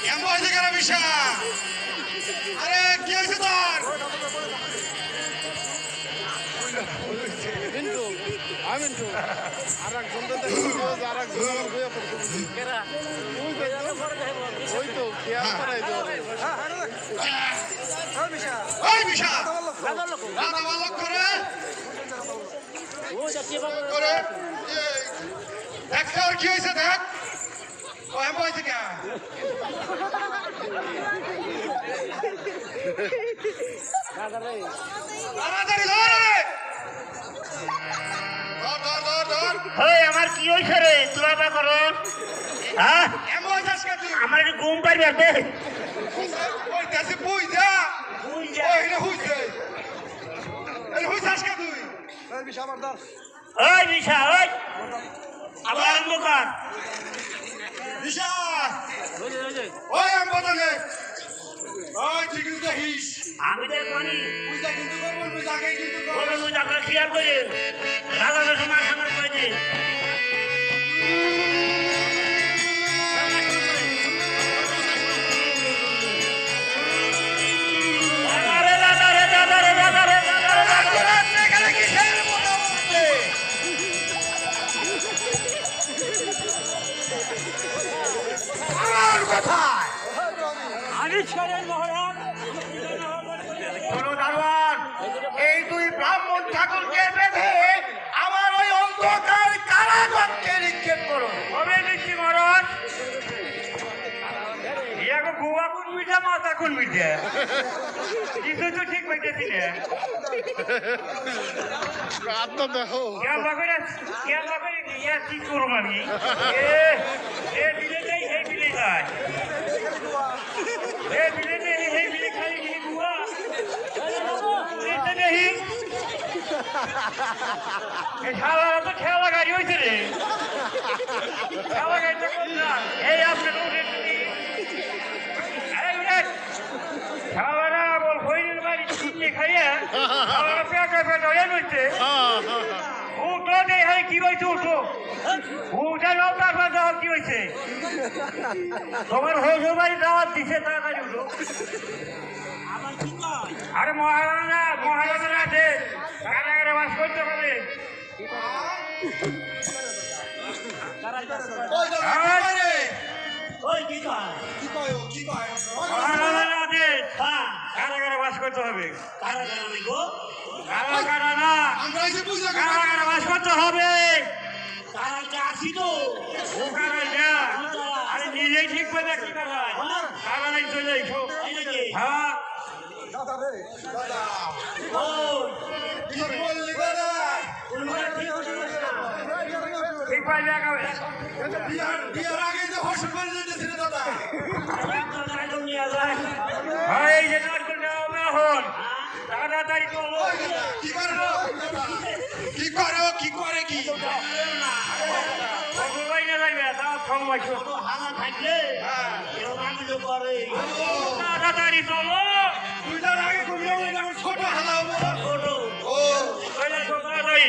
কেমন হয়েছে কেন বিষা? আরে কি হয়েছে তোর? কি হয়েছে দেখ হয়েছে কে আমার কি হয়েছে রে তোরা বা করো হ্যাঁ আমার একটু ঘুম পাইবে ওই বিশা ওই আবার আরম্ভ কর বিশা ওই আমি বদলে ওই ঠিক দেখিস আমি তো কোনি বুঝা কিন্তু করব বুঝাকে কিন্তু বলে বুঝা করে ক্লিয়ার করে রাজা সময় সামনে করে দে এই দুই ব্রাহ্মণ ঠাকুরকে বেঁধে আমার ওই অন্ধকার কারাগারে নিক্ষেপ করো। হবে দেখছি মরণ ইয়াকে গোয়া কোন মিঠা মাথা কোন মিঠা কিছু তো ঠিক হইতেছি না ইয়া কি করবো আমি এ বিলে যাই হে বিলে যায় এ বিলে যাই হে বিলে খাই হে গোয়া নেই খেলা তো খেলা গাড়ি হয়েছে রে খেলা গাড়িটা এই আপনার খাওয়ারা বল হইলের বাড়ি চিনি খাইয়া খাওয়ারা পেটা পেটা হয়ে রয়েছে উঠো দে হ্যাঁ কি হয়েছে উঠো উঠে নাও তারপর দাওয়াত কি হয়েছে তোমার হইলের বাড়ি দাওয়াত দিছে তাড়াতাড়ি উঠো আরে মহারাজা আছে কারাগারে বাস করতে হবে কারাগারে বাস করতে হবে কারাগারে বাস করতে হবে আরে নিজেই ঠিক করে দেখি কারাগারে চলে এসো হ্যাঁ ঠিক পাই এই যে হন তাড়াতাড়ি কি করো কি করে কি তাড়াতাড়ি চলো ছোট হালা তাড়াতাড়ি